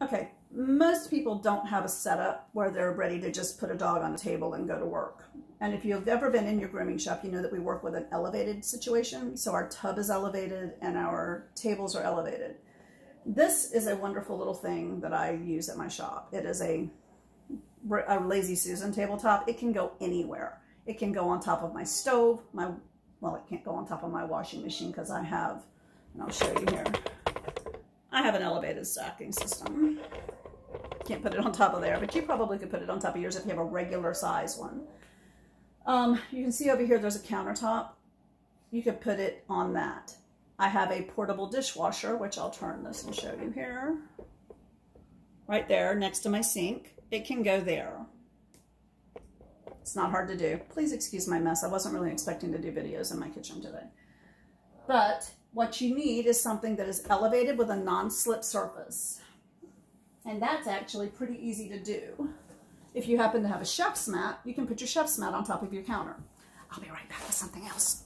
Okay, most people don't have a setup where they're ready to just put a dog on a table and go to work. And if you've ever been in your grooming shop, you know that we work with an elevated situation. So our tub is elevated and our tables are elevated. This is a wonderful little thing that I use at my shop. It is a Lazy Susan tabletop. It can go anywhere. It can go on top of my stove. Well, it can't go on top of my washing machine because I have, and I'll show you here, I have an elevated stacking system. Can't put it on top of there, but you probably could put it on top of yours if you have a regular size one. You can see over here there's a countertop. You could put it on that. I have a portable dishwasher, which I'll turn this and show you here. Right there next to my sink. It can go there. It's not hard to do. Please excuse my mess. I wasn't really expecting to do videos in my kitchen today. But what you need is something that is elevated with a non-slip surface. And that's actually pretty easy to do. If you happen to have a chef's mat, you can put your chef's mat on top of your counter. I'll be right back with something else.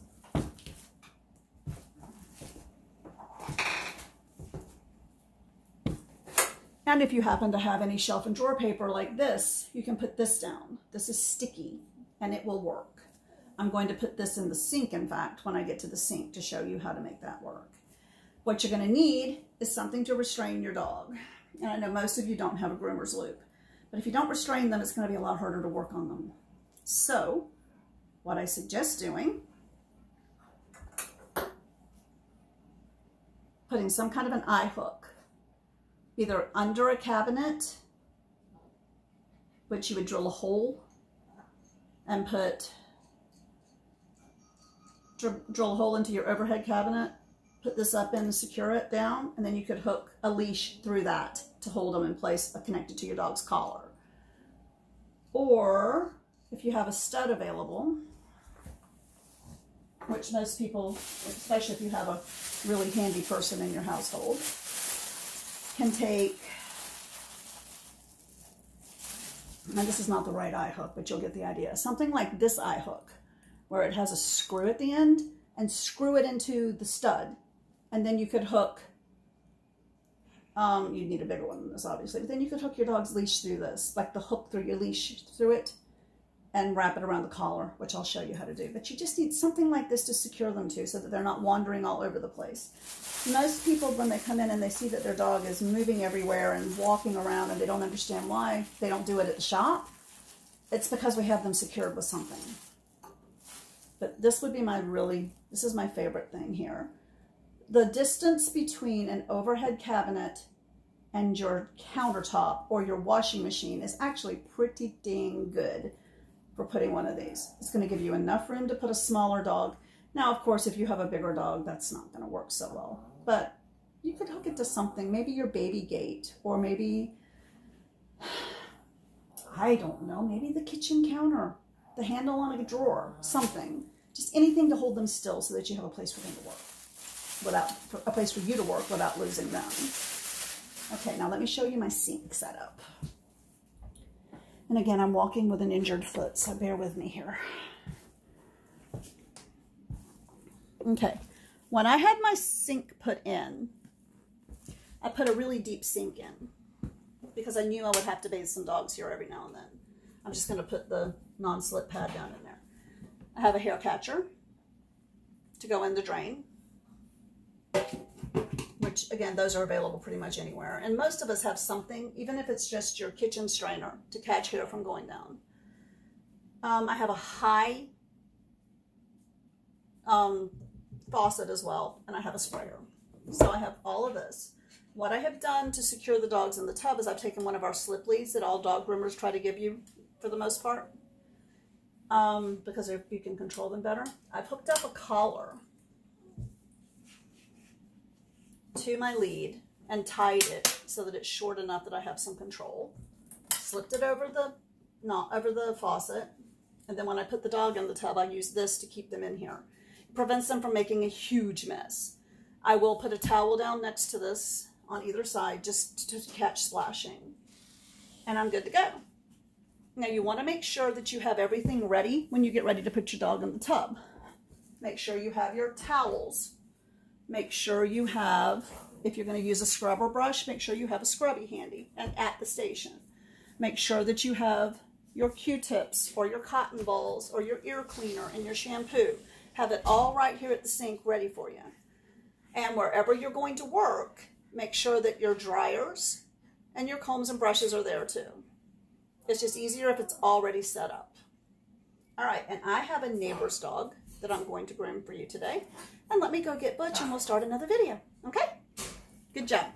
And if you happen to have any shelf and drawer paper like this, you can put this down. This is sticky and it will work. I'm going to put this in the sink, in fact, when I get to the sink to show you how to make that work. What you're going to need is something to restrain your dog. And I know most of you don't have a groomer's loop, but if you don't restrain them, it's going to be a lot harder to work on them. So what I suggest doing, putting some kind of an eye hook, either under a cabinet, which you would drill a hole and drill a hole into your overhead cabinet, put this up in and secure it down, and then you could hook a leash through that to hold them in place connected to your dog's collar. Or if you have a stud available, which most people, especially if you have a really handy person in your household, can take, and this is not the right eye hook, but you'll get the idea. Something like this eye hook, where it has a screw at the end, and screw it into the stud. And then you could hook, you'd need a bigger one than this, obviously, but then you could hook your dog's leash through this, like the hook through your leash through it, and wrap it around the collar, which I'll show you how to do. But you just need something like this to secure them to, so that they're not wandering all over the place. Most people, when they come in and they see that their dog is moving everywhere and walking around and they don't understand why they don't do it at the shop, it's because we have them secured with something. But this would be this is my favorite thing here. The distance between an overhead cabinet and your countertop or your washing machine is actually pretty dang good for putting one of these. It's going to give you enough room to put a smaller dog. Now, of course, if you have a bigger dog, that's not going to work so well. But you could hook it to something, maybe your baby gate, or maybe, I don't know, maybe the kitchen counter, the handle on a drawer, something. Just anything to hold them still so that you have a place for them to work, a place for you to work without losing them. Okay, now let me show you my sink setup. And again, I'm walking with an injured foot, so bear with me here. Okay, when I had my sink put in, I put a really deep sink in because I knew I would have to bathe some dogs here every now and then. I'm just going to put the non-slip pad down in there. I have a hair catcher to go in the drain, which again, those are available pretty much anywhere. And most of us have something, even if it's just your kitchen strainer, to catch hair from going down. I have a high faucet as well, and I have a sprayer. So I have all of this. What I have done to secure the dogs in the tub is I've taken one of our slip leads that all dog groomers try to give you for the most part, because you can control them better. I've hooked up a collar to my lead and tied it so that it's short enough that I have some control. Slipped it over the faucet, and then when I put the dog in the tub, I use this to keep them in here. It prevents them from making a huge mess. I will put a towel down next to this on either side just to catch splashing, and I'm good to go. Now you want to make sure that you have everything ready when you get ready to put your dog in the tub. Make sure you have your towels. Make sure you have If you're going to use a scrubber brush, make sure you have a scrubby handy and at the station. Make sure that you have your Q-tips or your cotton balls or your ear cleaner and your shampoo. Have it all right here at the sink ready for you. And wherever you're going to work, make sure that your dryers and your combs and brushes are there too. It's just easier if it's already set up. All right, and I have a neighbor's dog that I'm going to groom for you today. And let me go get Butch and we'll start another video, okay? Good job.